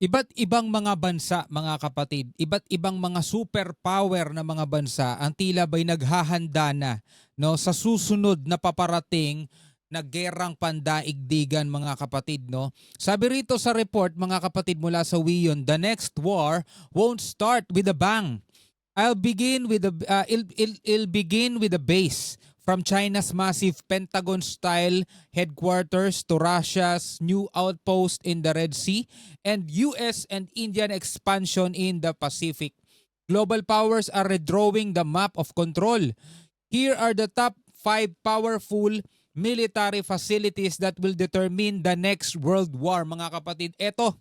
Iba't ibang mga bansa, mga kapatid, iba't ibang mga superpower na mga bansa ang tila ba'y naghahanda na, no, sa susunod na paparating na gerang pandaigdigan, mga kapatid, no. Sabi rito sa report, mga kapatid, mula sa WION, the next war won't start with a bang. I'll begin with the base, from China's massive Pentagon-style headquarters to Russia's new outpost in the Red Sea and US and Indian expansion in the Pacific. Global powers are redrawing the map of control. Here are the top 5 powerful military facilities that will determine the next world war, mga kapatid. Eto,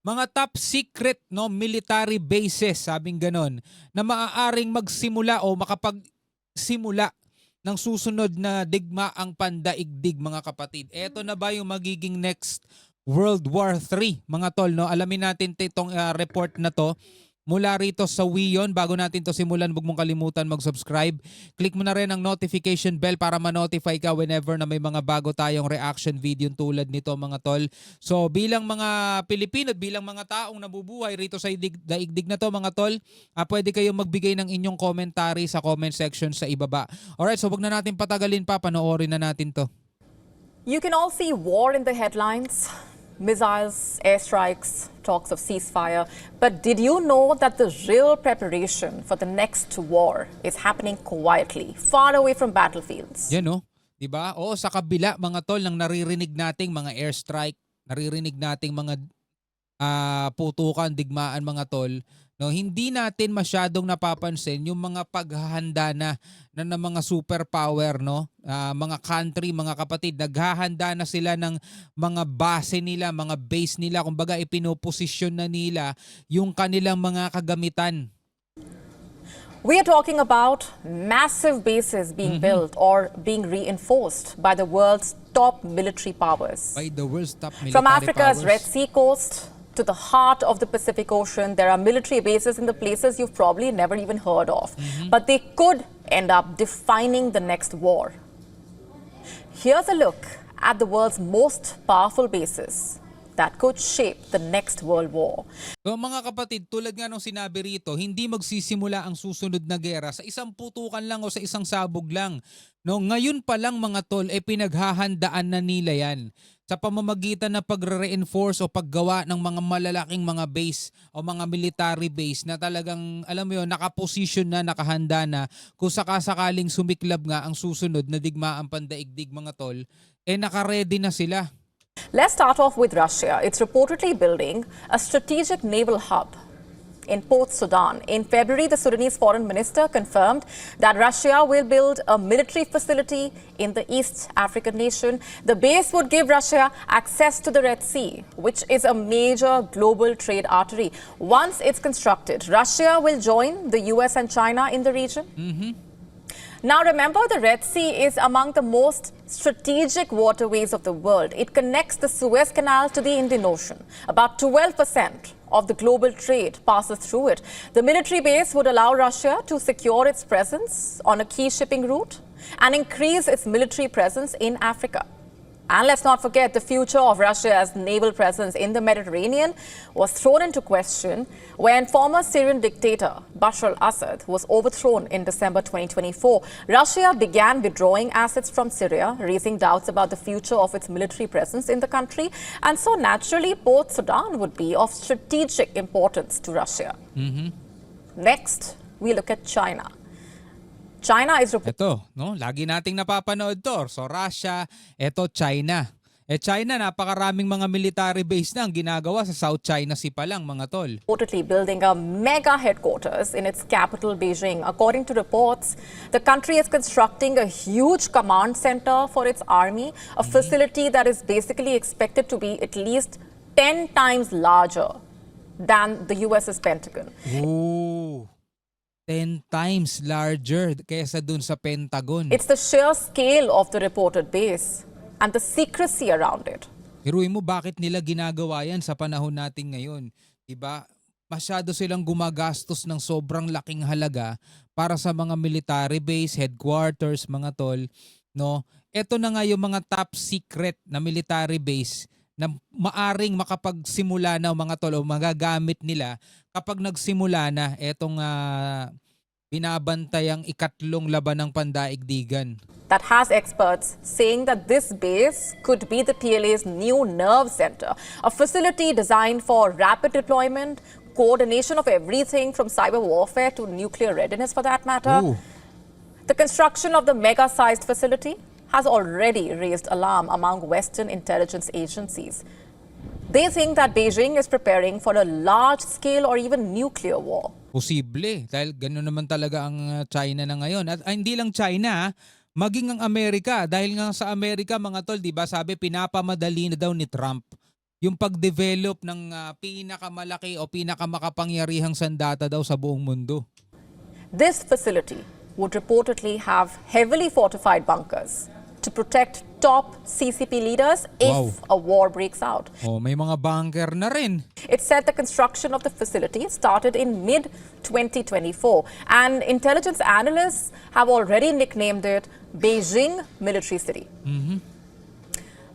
mga top secret, no, military bases, sabing ganon, na maaaring magsimula o makapagsimula ng susunod na digmaang pandaigdig, mga kapatid. Eto na ba yung magiging next World War III, mga tol, no? Alamin natin itong report na to mula rito sa WION. Bago natin to simulan, huwag mong kalimutan mag-subscribe. Click mo na rin ang notification bell para ma-notify ka whenever na may mga bago tayong reaction video tulad nito, mga tol. So bilang mga Pilipino at bilang mga taong nabubuhay rito sa daigdig na to, mga tol, pwede kayong magbigay ng inyong commentary sa comment section sa ibaba. Alright, so huwag na natin patagalin pa, panoorin na natin to. You can all see war in the headlines, missiles, airstrikes, talks of ceasefire. But did you know that the real preparation for the next war is happening quietly, far away from battlefields? Yan, no? Diba? Oo, sa kabila, mga tol, ng naririnig nating mga airstrike, naririnig nating mga putukan, digmaan, mga tol, no, hindi natin masyadong napapansin yung mga paghahanda na ng mga superpower, no, mga country, mga kapatid, naghahanda na sila ng mga base nila, mga base nila, kumbaga ipinoposisyon na nila yung kanilang mga kagamitan. We are talking about massive bases being built or being reinforced by the world's top military powers. By the world's top military From Africa's powers. Red Sea coast to the heart of the Pacific Ocean, there are military bases in the places you've probably never even heard of. But they could end up defining the next war. Here's a look at the world's most powerful bases that could shape the next world war. So mga kapatid, tulad nga nung sinabi rito, hindi magsisimula ang susunod na gera sa isang putukan lang o sa isang sabog lang. No, ngayon pa lang, mga tol, pinaghahandaan na nila yan sa pamamagitan na pagre-reinforce o paggawa ng mga malalaking mga base o mga military base na talagang, alam mo yun, nakaposisyon na, nakahanda na kung sakasakaling sumiklab nga ang susunod na digmaang pandaigdig, mga tol, nakaredy na sila. Let's start off with Russia. It's reportedly building a strategic naval hub in Port Sudan. In February, the Sudanese foreign minister confirmed that Russia will build a military facility in the East African nation. The base would give Russia access to the Red Sea, which is a major global trade artery. Once it's constructed, Russia will join the US and China in the region. Now remember, the Red Sea is among the most strategic waterways of the world. It connects the Suez Canal to the Indian Ocean. About 12% of the global trade passes through it. The military base would allow Russia to secure its presence on a key shipping route and increase its military presence in Africa. And let's not forget, the future of Russia's naval presence in the Mediterranean was thrown into question when former Syrian dictator Bashar al-Assad was overthrown in December 2024. Russia began withdrawing assets from Syria, raising doubts about the future of its military presence in the country. And so naturally, Port Sudan would be of strategic importance to Russia. Next, we look at China. China is Ito, no? Lagi nating napapanood to. So Russia, ito China. China, napakaraming mga military base na ang ginagawa sa South China Sea pa lang, mga tol. reportedly building a mega headquarters in its capital, Beijing. According to reports, the country is constructing a huge command center for its army, a facility that is basically expected to be at least 10 times larger than the US's Pentagon. Ooh. 10 times larger kaysa dun sa Pentagon. It's the sheer scale of the reported base and the secrecy around it. Hiruin mo, bakit nila ginagawa yan sa panahon natin ngayon? Diba? Masyado silang gumagastos ng sobrang laking halaga para sa mga military base, headquarters, mga tol. No? Ito na nga yung mga top secret na military base na maaring makapagsimula na mga tol o magagamit nila kapag nagsimula na etong binabantayang ikatlong labanang pandaigdigan. That has experts saying that this base could be the PLA's new nerve center, a facility designed for rapid deployment, coordination of everything from cyber warfare to nuclear readiness for that matter. Ooh. The construction of the mega-sized facility has already raised alarm among Western intelligence agencies. They think that Beijing is preparing for a large-scale or even nuclear war. Posible dahil gano'n naman talaga ang China na ngayon. At hindi lang China, maging ang Amerika. Dahil nga sa Amerika mga tol, di ba sabi pinapamadali na daw ni Trump yung pag-develop ng pinakamalaki o pinakamakapangyarihang sandata daw sa buong mundo. This facility would reportedly have heavily fortified bunkers to protect top CCP leaders if Wow. a war breaks out. Oh, may mga bunker na rin. It said the construction of the facility started in mid-2024, and intelligence analysts have already nicknamed it Beijing Military City.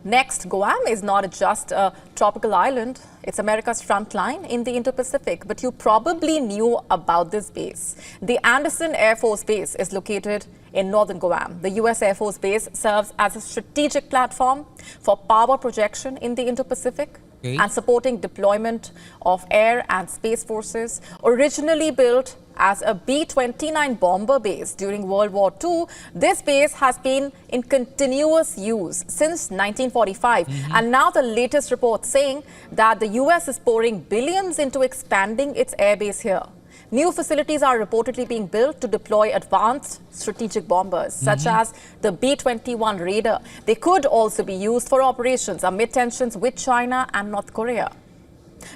Next, Guam is not just a tropical island, it's America's front line in the Indo-Pacific. But you probably knew about this base. The Anderson Air Force Base is located in northern Guam. The U.S. Air Force Base serves as a strategic platform for power projection in the Indo-Pacific. Okay. And supporting deployment of air and space forces. Originally built as a B-29 bomber base during World War II, this base has been in continuous use since 1945. And now the latest report saying that the U.S. is pouring billions into expanding its airbase here. New facilities are reportedly being built to deploy advanced strategic bombers, such as the B-21 Raider. They could also be used for operations amid tensions with China and North Korea.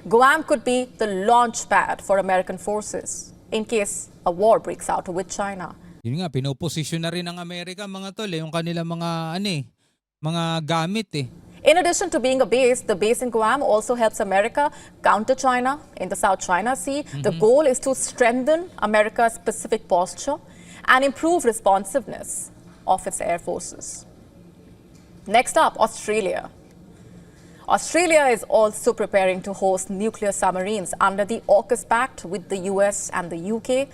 Guam could be the launch pad for American forces in case a war breaks out with China. Yun nga, pinoposisyon na rin ng Amerika mga tol, yung kanilang mga mga gamit eh. In addition to being a base, the base in Guam also helps America counter China in the South China Sea. The goal is to strengthen America's Pacific posture and improve responsiveness of its air forces. Next up, Australia. Australia is also preparing to host nuclear submarines under the AUKUS Pact with the US and the UK.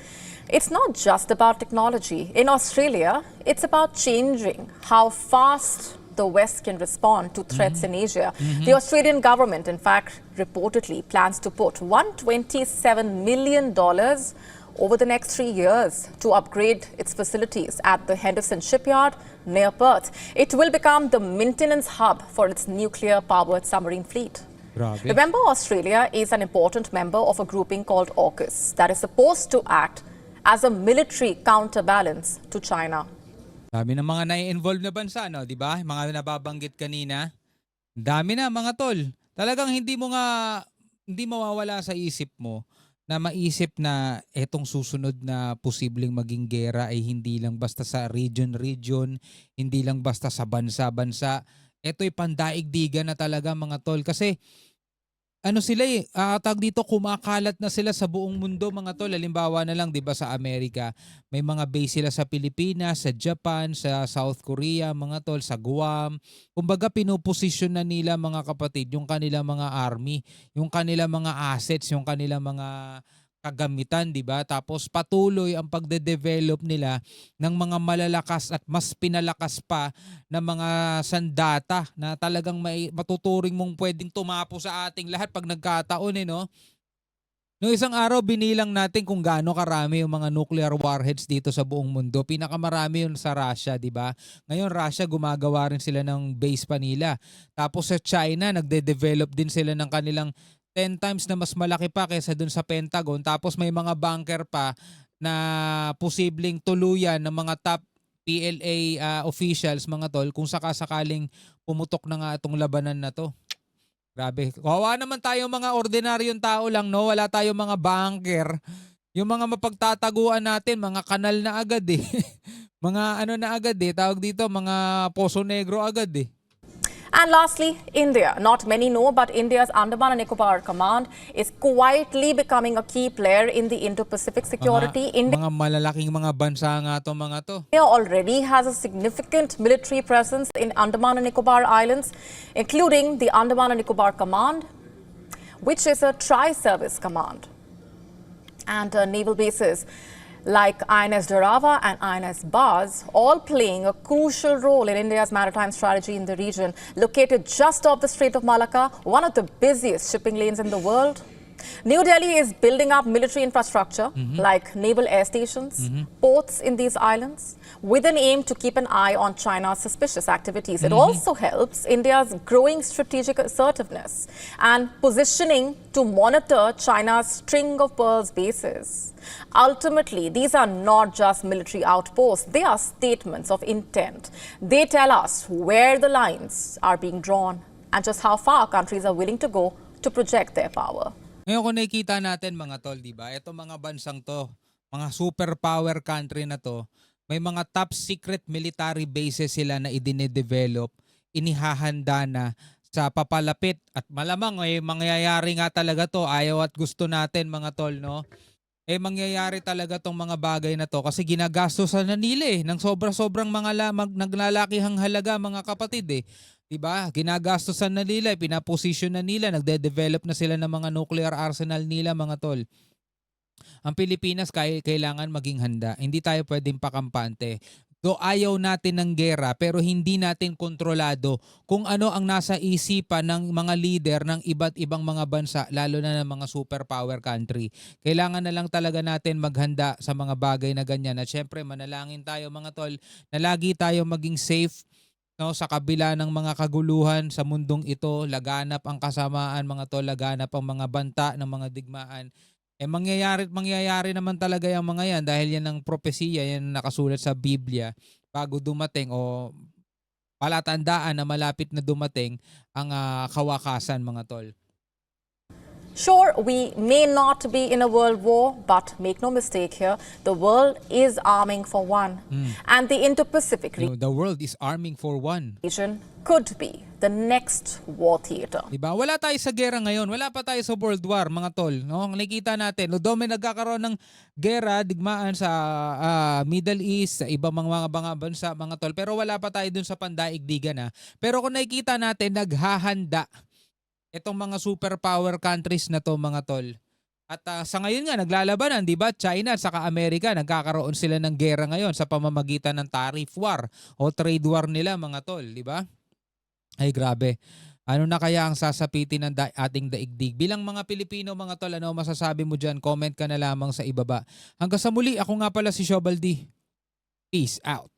It's not just about technology. In Australia, it's about changing how fast the West can respond to threats in Asia. The Australian government, in fact, reportedly plans to put $127 million over the next 3 years to upgrade its facilities at the Henderson shipyard near Perth. It will become the maintenance hub for its nuclear-powered submarine fleet. Grabe. Remember, Australia is an important member of a grouping called AUKUS that is supposed to act as a military counterbalance to China. Dami ng mga nai-involve na bansa, no? Di ba? Mga nababanggit kanina. Dami na mga tol. Talagang hindi mawawala sa isip mo na maisip na etong susunod na posibleng maging gera ay hindi lang basta sa region-region, hindi lang basta sa bansa-bansa. Eto'y pandaigdigan na talaga mga tol. Kasi sila tag dito, kumakalat na sila sa buong mundo mga tol. Halimbawa na lang 'di ba sa Amerika, may mga base sila sa Pilipinas, sa Japan, sa South Korea, mga tol, sa Guam. Kumbaga pinoposisyon na nila mga kapatid yung kanilang mga army, yung kanilang mga assets, yung kanilang mga kagamitan, 'di ba? Tapos patuloy ang pagde-develop nila ng mga malalakas at mas pinalakas pa na mga sandata na talagang matuturing mong pwedeng tumapo sa ating lahat pag nagkataon no. Noong isang araw binilang natin kung gaano karami yung mga nuclear warheads dito sa buong mundo. Pinakamarami yun sa Russia, 'di ba? Ngayon Russia gumagawa rin sila ng base pa nila. Tapos sa China nagde-develop din sila ng kanilang 10 times na mas malaki pa kaysa dun sa Pentagon. Tapos may mga bunker pa na posibleng tuluyan ng mga top PLA officials mga tol kung sakasakaling pumutok na nga itong labanan na to. Grabe. Kawawa naman tayo mga ordinaryong tao lang, no? Wala tayong mga bunker. Yung mga mapagtataguan natin, mga kanal na agad eh. Mga na agad eh. Tawag dito, mga Poso Negro agad eh. And lastly, India. Not many know, but India's Andaman and Nicobar Command is quietly becoming a key player in the Indo-Pacific security. Mga malalaking mga bansa nga to mga to. India already has a significant military presence in Andaman and Nicobar Islands, including the Andaman and Nicobar Command, which is a tri-service command, and naval bases like INS Dorava and INS Baz, all playing a crucial role in India's maritime strategy in the region. Located just off the Strait of Malacca, one of the busiest shipping lanes in the world, New Delhi is building up military infrastructure like naval air stations, ports in these islands, with an aim to keep an eye on China's suspicious activities. It also helps India's growing strategic assertiveness and positioning to monitor China's string of pearls bases. Ultimately, these are not just military outposts, they are statements of intent. They tell us where the lines are being drawn and just how far countries are willing to go to project their power. Ngayon kung nakikita natin mga tol, di ba? Ito mga bansang to, mga superpower country na to, may mga top secret military bases sila na idine-develop, inihahanda na sa papalapit at malamang mangyayari nga talaga to, ayaw at gusto natin mga tol, no? Mangyayari talaga tong mga bagay na to kasi ginagastosan na nila ng sobra-sobrang mga naglalakihang halaga mga kapatid eh. Diba? Ginagastosan na nila, pinaposisyon na nila, nagde-develop na sila ng mga nuclear arsenal nila mga tol. Ang Pilipinas kailangan maging handa. Hindi tayo pwedeng pakampante. Do ayaw natin ng gera pero hindi natin kontrolado kung ano ang nasa isipan ng mga leader ng iba't ibang mga bansa lalo na ng mga superpower country. Kailangan na lang talaga natin maghanda sa mga bagay na ganyan. At syempre manalangin tayo mga tol na lagi tayo maging safe, no, sa kabila ng mga kaguluhan sa mundong ito. Laganap ang kasamaan mga tol, laganap ang mga banta ng mga digmaan. Mangyayari naman talaga yung mga yan dahil yan ang propesiya, yan ang nakasulat sa Biblia bago dumating o palatandaan na malapit na dumating ang kawakasan mga tol. Sure, we may not be in a world war, but make no mistake here, the world is arming for one. And the Indo-Pacific The world is arming for one. region could be the next war theater. Diba? Wala tayo sa gera ngayon. Wala pa tayo sa World War, mga tol. No? Nakikita natin, although may nagkakaroon ng gera, digmaan sa Middle East, sa ibang mga bansa, mga tol. Pero wala pa tayo dun sa pandaigdigan. Pero kung nakikita natin, naghahanda itong mga superpower countries na to mga tol. At sa ngayon nga naglalabanan, 'di ba? China at saka Amerika nagkakaroon sila ng gera ngayon sa pamamagitan ng tariff war o trade war nila mga tol, 'di ba? Ay grabe. Ano na kaya ang sasapitin ng ating daigdig? Bilang mga Pilipino mga tol, ano masasabi mo diyan? Comment ka na lamang sa ibaba. Hanggang sa muli, ako nga pala si Shobaldi. Peace out.